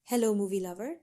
Hello movie lover.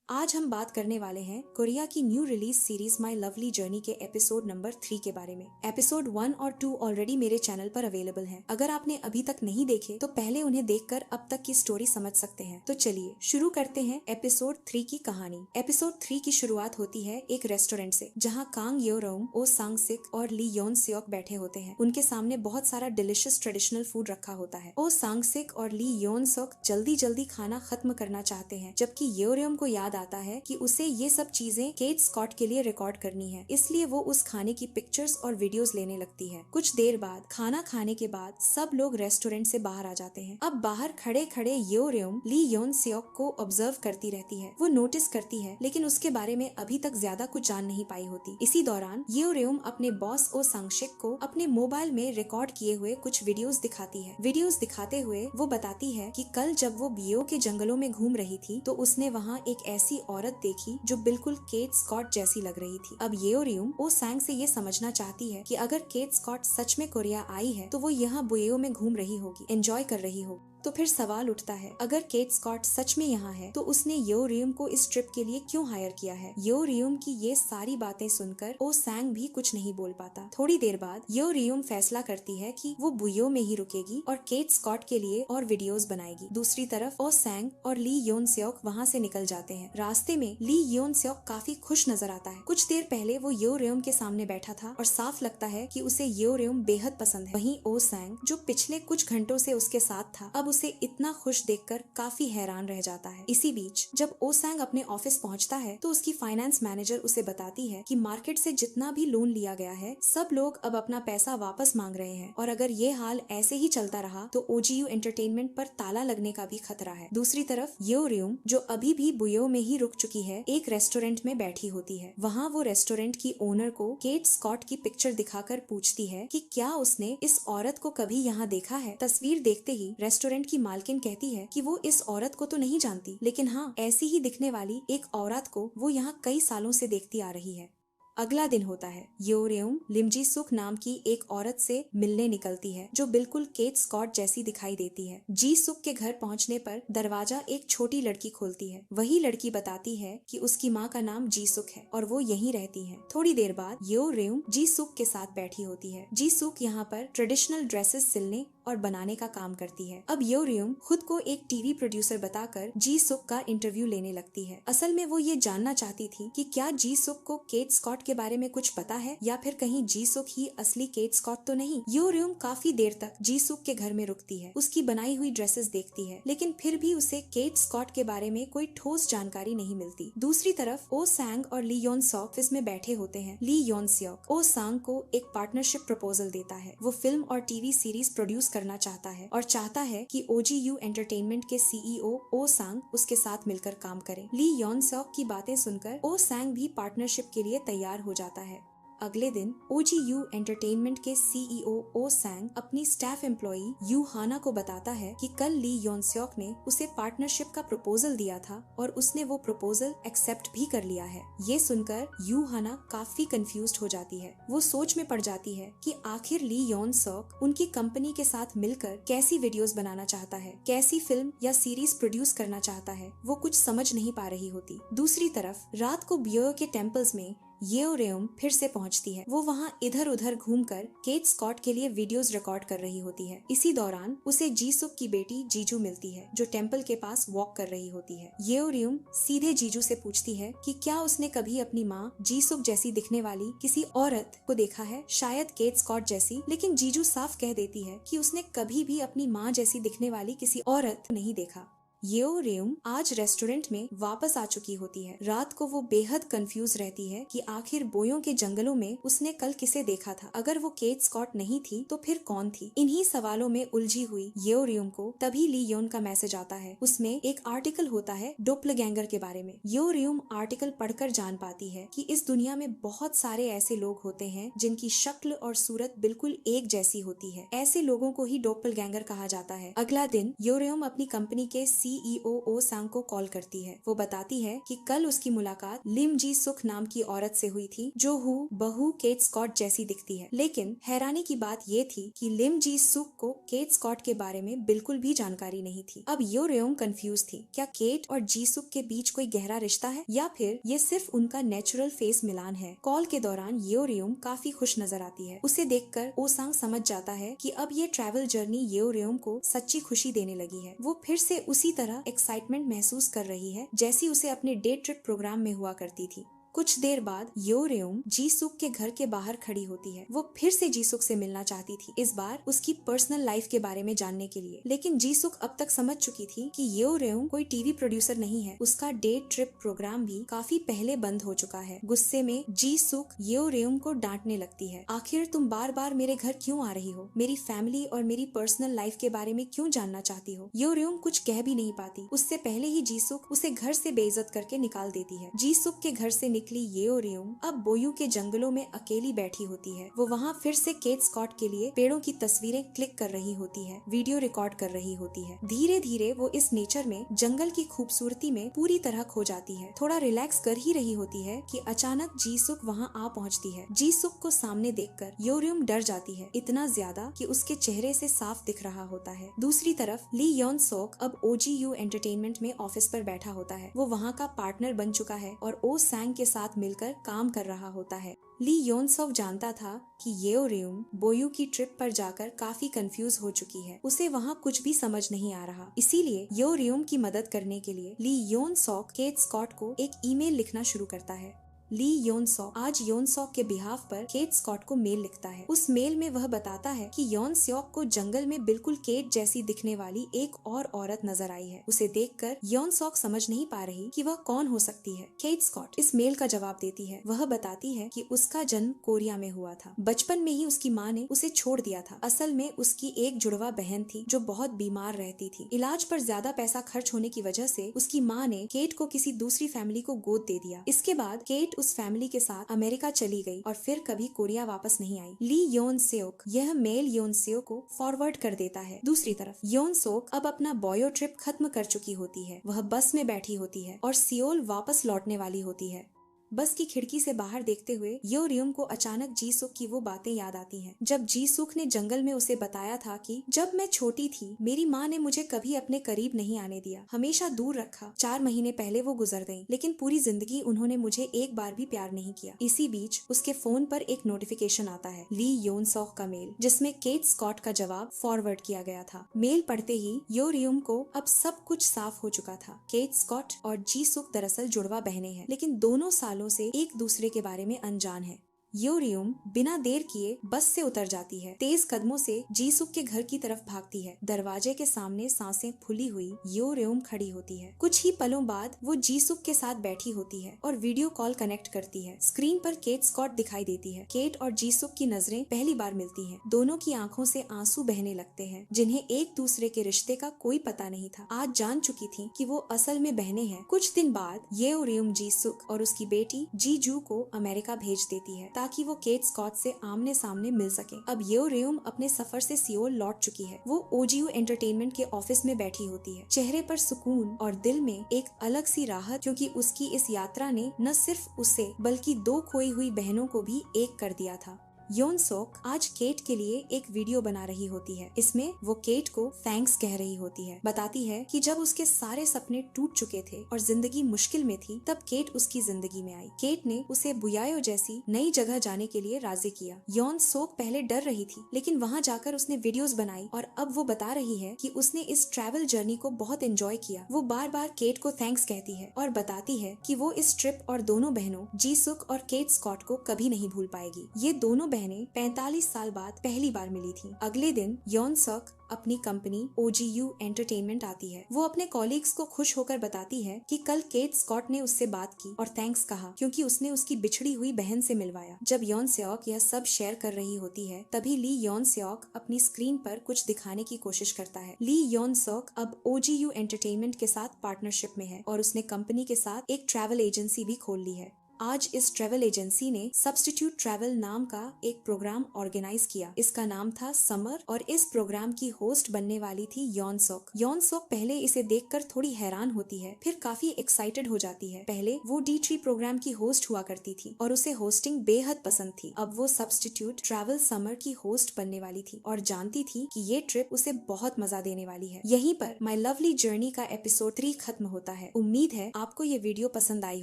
आज हम बात करने वाले हैं कोरिया की new release series my lovely journey के एपिसोड नंबर 3 के बारे में। एपिसोड 1 और 2 ऑलरेडी मेरे चैनल पर अवेलेबल हैं। अगर आपने अभी तक नहीं देखे तो पहले उन्हें देखकर अब तक की स्टोरी समझ सकते हैं। तो चलिए शुरू करते हैं एपिसोड 3 की कहानी। एपिसोड 3 की शुरुआत होती है एक रेस्टोरेंट से, जहाँ कांग योरोम, ओ सांग सिक और ली योन सियोक बैठे होते हैं। उनके सामने बहुत सारा डिलिशियस ट्रेडिशनल फूड रखा होता है। ओ सांग सिक और ली योन सियोक जल्दी जल्दी खाना खत्म करना चाहते हैं, जबकि योरोम को याद आता है कि उसे ये सब चीजें केट स्कॉट के लिए रिकॉर्ड करनी है, इसलिए वो उस खाने की पिक्चर्स और वीडियोस लेने लगती है। कुछ देर बाद खाना खाने के बाद सब लोग रेस्टोरेंट से बाहर आ जाते हैं। अब बाहर खड़े खड़े योरेम ली योन सियोक को ऑब्जर्व करती रहती है। वो नोटिस करती है, लेकिन उसके बारे में अभी तक ज्यादा कुछ जान नहीं पाई होती। इसी दौरान योरेम अपने बॉस ओ सांगशिक को अपने मोबाइल में रिकॉर्ड किए हुए कुछ वीडियोस दिखाती है। वीडियोस दिखाते हुए वो बताती है कि कल जब वो बियो के जंगलों में घूम रही थी तो उसने वहाँ एक ऐसी औरत देखी जो बिल्कुल केट स्कॉट जैसी लग रही थी। अब योरेम ओ सांग से ये समझना चाहती है कि अगर केट स्कॉट सच में कोरिया आई है तो वो यहाँ बुएओ में घूम रही होगी, एंजॉय कर रही होगी। तो फिर सवाल उठता है, अगर केट स्कॉट सच में यहाँ है तो उसने योरेम को इस ट्रिप के लिए क्यों हायर किया है। योरेम की ये सारी बातें सुनकर ओ सांग भी कुछ नहीं बोल पाता। थोड़ी देर बाद योरेम फैसला करती है कि वो बुयो में ही रुकेगी और केट स्कॉट के लिए और वीडियोस बनाएगी। दूसरी तरफ ओ सांग और ली योन सियोक वहाँ से निकल जाते हैं। रास्ते में ली योन सियोक काफी खुश नजर आता है। कुछ देर पहले वो योरेम के सामने बैठा था और साफ लगता है कि उसे योरेम बेहद पसंद है। वहीं ओ सांग, जो पिछले कुछ घंटों से उसके साथ था, अब उसे इतना खुश देखकर काफी हैरान रह जाता है। इसी बीच जब ओ सांग अपने ऑफिस पहुंचता है तो उसकी फाइनेंस मैनेजर उसे बताती है कि मार्केट से जितना भी लोन लिया गया है सब लोग अब अपना पैसा वापस मांग रहे हैं और अगर ये हाल ऐसे ही चलता रहा तो ओजीयू एंटरटेनमेंट पर ताला लगने का भी खतरा है। दूसरी तरफ योरेम, जो अभी भी बुयो में ही रुक चुकी है, एक रेस्टोरेंट में बैठी होती है। वहाँ वो रेस्टोरेंट की ओनर को केट स्कॉट की पिक्चर दिखाकर पूछती है कि क्या उसने इस औरत को कभी यहाँ देखा है। तस्वीर देखते ही रेस्टोरेंट की मालकिन कहती है कि वो इस औरत को तो नहीं जानती, लेकिन हाँ, ऐसी ही दिखने वाली एक औरत को वो यहाँ कई सालों से देखती आ रही है। अगला दिन होता है। योरेम लिमजी सुक नाम की एक औरत से मिलने निकलती है जो बिल्कुल केट स्कॉट जैसी दिखाई देती है। जी सुक के घर पहुंचने पर दरवाजा एक छोटी लड़की खोलती है। वही लड़की बताती है कि उसकी माँ का नाम जी सुक है और वो यहीं रहती है। थोड़ी देर बाद योरेम जी सुक के साथ बैठी होती है। जी सुक यहाँ पर ट्रेडिशनल ड्रेसेस सिलने और बनाने का काम करती है। अब योरेम खुद को एक टीवी प्रोड्यूसर बताकर जी सुक का इंटरव्यू लेने लगती है। असल में वो ये जानना चाहती थी कि क्या जी सुक को केट स्कॉट के बारे में कुछ पता है या फिर कहीं जी सुक ही असली केट स्कॉट तो नहीं। योरेम काफी देर तक जी सुक के घर में रुकती है, उसकी बनाई हुई ड्रेसेस देखती है, लेकिन फिर भी उसे केट स्कॉट के बारे में कोई ठोस जानकारी नहीं मिलती। दूसरी तरफ ओ सांग और ली योन सियोक ऑफिस में बैठे होते हैं। ली योन सियोक ओ सांग को एक पार्टनरशिप प्रपोजल देता है। वो फिल्म और टीवी सीरीज प्रोड्यूस करना चाहता है और चाहता है कि ओजीयू एंटरटेनमेंट के सीईओ ओ सांग उसके साथ मिलकर काम करे। ली योन सियोक की बातें सुनकर ओ सांग भी पार्टनरशिप के लिए तैयार हो जाता है। अगले दिन ओजीयू एंटरटेनमेंट के सीईओ ओ सांग अपनी स्टाफ एम्प्लॉई यू हाना को बताता है कि कल ली योन सियोक ने उसे पार्टनरशिप का प्रपोजल दिया था और उसने वो प्रपोजल एक्सेप्ट भी कर लिया है। ये सुनकर यू हाना काफी कंफ्यूज्ड हो जाती है। वो सोच में पड़ जाती है कि आखिर ली योन सियोक उनकी कंपनी के साथ मिलकर कैसी वीडियोस बनाना चाहता है, कैसी फिल्म या सीरीज प्रोड्यूस करना चाहता है, वो कुछ समझ नहीं पा रही होती। दूसरी तरफ रात को बियो के टेम्पल्स में योरेम फिर से पहुंचती है। वो वहाँ इधर उधर घूमकर केट स्कॉट के लिए वीडियोस रिकॉर्ड कर रही होती है। इसी दौरान उसे जीसुक की बेटी जीजू मिलती है जो टेम्पल के पास वॉक कर रही होती है। योरेम सीधे जीजू से पूछती है कि क्या उसने कभी अपनी माँ जीसुक जैसी दिखने वाली किसी औरत को देखा है, शायद केट स्कॉट जैसी। लेकिन जीजू साफ कह देती है कि उसने कभी भी अपनी माँ जैसी दिखने वाली किसी औरत नहीं देखा। योरेम आज रेस्टोरेंट में वापस आ चुकी होती है। रात को वो बेहद कंफ्यूज रहती है कि आखिर बोयों के जंगलों में उसने कल किसे देखा था। अगर वो केट स्कॉट नहीं थी तो फिर कौन थी। इन्हीं सवालों में उलझी हुई योरेम को तभी ली योन का मैसेज आता है। उसमें एक आर्टिकल होता है डोपलगैंगर के बारे में। योरेम आर्टिकल पढ़कर जान पाती है कि इस दुनिया में बहुत सारे ऐसे लोग होते हैं जिनकी शक्ल और सूरत बिल्कुल एक जैसी होती है। ऐसे लोगों को ही डोपलगैंगर कहा जाता है। अगला दिन योरेम अपनी कंपनी के CEO ओ सांग को कॉल करती है। वो बताती है कि कल उसकी मुलाकात लिम जी सुक नाम की औरत से हुई थी जो बहू केट स्कॉट जैसी दिखती है। लेकिन हैरानी की बात ये थी कि लिम जी सुक को केट स्कॉट के बारे में बिल्कुल भी जानकारी नहीं थी। अब यो रेयोंग कंफ्यूज थी, क्या केट और जी सुक के बीच कोई गहरा रिश्ता है या फिर ये सिर्फ उनका नेचुरल फेस मिलान है। कॉल के दौरान यो रेयोंग काफी खुश नजर आती है। उसे देखकर ओ सांग समझ जाता है कि अब ये ट्रैवल जर्नी यो रेयोंग को सच्ची खुशी देने लगी है। वो फिर से उसी तरह एक्साइटमेंट महसूस कर रही है जैसी उसे अपने डे ट्रिप प्रोग्राम में हुआ करती थी। कुछ देर बाद यो रेयोंग जी सुक के घर के बाहर खड़ी होती है। वो फिर से जी सुक से मिलना चाहती थी, इस बार उसकी पर्सनल लाइफ के बारे में जानने के लिए। लेकिन जी सुक अब तक समझ चुकी थी कि यो रेयोंग कोई टीवी प्रोड्यूसर नहीं है। उसका डे ट्रिप प्रोग्राम भी काफी पहले बंद हो चुका है। गुस्से में जी सुक यो रेयोंग को डांटने लगती है, आखिर तुम बार बार मेरे घर क्यों आ रही हो? मेरी फैमिली और मेरी पर्सनल लाइफ के बारे में क्यों जानना चाहती हो? यो रेयोंग कुछ कह भी नहीं पाती। उससे पहले ही जी सुक उसे घर से बेइज्जत करके निकाल देती है। जी सुक के घर से यो रेयोंग अब बोयू के जंगलों में अकेली बैठी होती है। वो वहाँ फिर से केट स्कॉट के लिए पेड़ों की तस्वीरें क्लिक कर रही होती है, वीडियो रिकॉर्ड कर रही होती है। धीरे धीरे वो इस नेचर में, जंगल की खूबसूरती में पूरी तरह खो जाती है। थोड़ा रिलैक्स कर ही रही होती है कि अचानक जी सुक वहाँ आ पहुँचती है। जी सुक को सामने देखकर यो रेयोंग डर जाती है, इतना ज्यादा कि उसके चेहरे से साफ दिख रहा होता है। दूसरी तरफ ली योन सोक अब OGU एंटरटेनमेंट में ऑफिस पर बैठा होता है। वो वहाँ का पार्टनर बन चुका है और ओ सांग के साथ मिलकर काम कर रहा होता है। ली योन सोक जानता था कि यो रेयोंग बोयू की ट्रिप पर जाकर काफी कंफ्यूज हो चुकी है। उसे वहाँ कुछ भी समझ नहीं आ रहा। इसीलिए यो रेयोंग की मदद करने के लिए ली योन सोक केट स्कॉट को एक ईमेल लिखना शुरू करता है। ली योन सॉक आज योन सॉक के बिहाफ पर केट स्कॉट को मेल लिखता है। उस मेल में वह बताता है कि योन सॉक को जंगल में बिल्कुल केट जैसी दिखने वाली एक और औरत नजर आई है। उसे देखकर योन सॉक समझ नहीं पा रही कि वह कौन हो सकती है। केट स्कॉट इस मेल का जवाब देती है। वह बताती है कि उसका जन्म कोरिया में हुआ था। बचपन में ही उसकी माँ ने उसे छोड़ दिया था। असल में उसकी एक जुड़वा बहन थी जो बहुत बीमार रहती थी। इलाज पर ज्यादा पैसा खर्च होने की वजह से उसकी माँ ने केट को किसी दूसरी फैमिली को गोद दे दिया। इसके बाद केट उस फैमिली के साथ अमेरिका चली गई और फिर कभी कोरिया वापस नहीं आई। ली योन सेओक यह मेल योन सेओ को फॉरवर्ड कर देता है। दूसरी तरफ योन सोक अब अपना बोयो ट्रिप खत्म कर चुकी होती है। वह बस में बैठी होती है और सियोल वापस लौटने वाली होती है। बस की खिड़की से बाहर देखते हुए यो रेयोंग को अचानक जी सुक की वो बातें याद आती हैं। जब जी सुक ने जंगल में उसे बताया था कि जब मैं छोटी थी मेरी माँ ने मुझे कभी अपने करीब नहीं आने दिया, हमेशा दूर रखा। 4 महीने पहले वो गुजर गईं, लेकिन पूरी जिंदगी उन्होंने मुझे एक बार भी प्यार नहीं किया। इसी बीच उसके फोन पर एक नोटिफिकेशन आता है, ली योन सॉक का मेल, जिसमें केट स्कॉट का जवाब फॉरवर्ड किया गया था। मेल पढ़ते ही यो रेयोंग को अब सब कुछ साफ हो चुका था। केट स्कॉट और जी सुक दरअसल जुड़वा बहनें हैं, लेकिन दोनों सालों से एक दूसरे के बारे में अनजान है। यो रेयोंग बिना देर किए बस से उतर जाती है। तेज कदमों से जीसुक के घर की तरफ भागती है। दरवाजे के सामने सांसें फूली हुई यो रेयोंग खड़ी होती है। कुछ ही पलों बाद वो जीसुक के साथ बैठी होती है और वीडियो कॉल कनेक्ट करती है। स्क्रीन पर केट स्कॉट दिखाई देती है। केट और जीसुक की नजरें पहली बार मिलती हैं। दोनों की आंखों से आंसू बहने लगते हैं, जिन्हें एक दूसरे के रिश्ते का कोई पता नहीं था। आज जान चुकी थी कि वो असल में बहनें हैं। कुछ दिन बाद यो रेयोंग जीसुक और उसकी बेटी जीजू को अमेरिका भेज देती है ताकि वो केट स्कॉट से आमने सामने मिल सके। अब यो रेयोंग अपने सफर से सियोल लौट चुकी है। वो OGU एंटरटेनमेंट के ऑफिस में बैठी होती है, चेहरे पर सुकून और दिल में एक अलग सी राहत, क्योंकि उसकी इस यात्रा ने न सिर्फ उसे बल्कि 2 खोई हुई बहनों को भी एक कर दिया था। योन सोक आज केट के लिए एक वीडियो बना रही होती है। इसमें वो केट को थैंक्स कह रही होती है। बताती है कि जब उसके सारे सपने टूट चुके थे और जिंदगी मुश्किल में थी, तब केट उसकी जिंदगी में आई। केट ने उसे बुयायो जैसी नई जगह जाने के लिए राजी किया। योन सोक पहले डर रही थी, लेकिन वहाँ जाकर उसने वीडियोस बनाई और अब वो बता रही है कि उसने इस ट्रैवल जर्नी को बहुत एंजॉय किया। वो बार बार केट को थैंक्स कहती है और बताती है कि वो इस ट्रिप और दोनों बहनों जीसुक और केट स्कॉट को कभी नहीं भूल पाएगी। ये दोनों बहनें 45 साल बाद पहली बार मिली थी। अगले दिन योन सोक अपनी कंपनी OGU एंटरटेनमेंट आती है। वो अपने कॉलीग्स को खुश होकर बताती है कि कल केट स्कॉट ने उससे बात की और थैंक्स कहा, क्योंकि उसने उसकी बिछड़ी हुई बहन से मिलवाया। जब योन सेओक यह सब शेयर कर रही होती है, तभी ली योन सेओक अपनी स्क्रीन पर कुछ दिखाने की कोशिश करता है। ली योन सोक अब OGU एंटरटेनमेंट के साथ पार्टनरशिप में है और उसने कंपनी के साथ एक ट्रैवल एजेंसी भी खोल ली है। आज इस ट्रेवल एजेंसी ने सब्स्टिट्यूट ट्रैवल नाम का एक प्रोग्राम ऑर्गेनाइज किया। इसका नाम था समर और इस प्रोग्राम की होस्ट बनने वाली थी यॉन सोक। यॉन सोक पहले इसे देखकर थोड़ी हैरान होती है, फिर काफी एक्साइटेड हो जाती है। पहले वो D3 प्रोग्राम की होस्ट हुआ करती थी और उसे होस्टिंग बेहद पसंद थी। अब वो सब्स्टिट्यूट ट्रैवल समर की होस्ट बनने वाली थी और जानती थी कि ये ट्रिप उसे बहुत मजा देने वाली है। यहीं पर माई लवली जर्नी का एपिसोड 3 खत्म होता है। उम्मीद है आपको ये वीडियो पसंद आई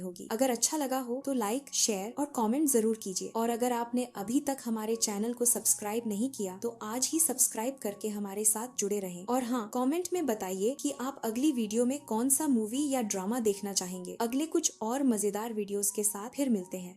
होगी। अगर अच्छा लगा हो तो लाइक, शेयर और कमेंट जरूर कीजिए। और अगर आपने अभी तक हमारे चैनल को सब्सक्राइब नहीं किया तो आज ही सब्सक्राइब करके हमारे साथ जुड़े रहें। और हाँ, कमेंट में बताइए कि आप अगली वीडियो में कौन सा मूवी या ड्रामा देखना चाहेंगे। अगले कुछ और मजेदार वीडियोस के साथ फिर मिलते हैं।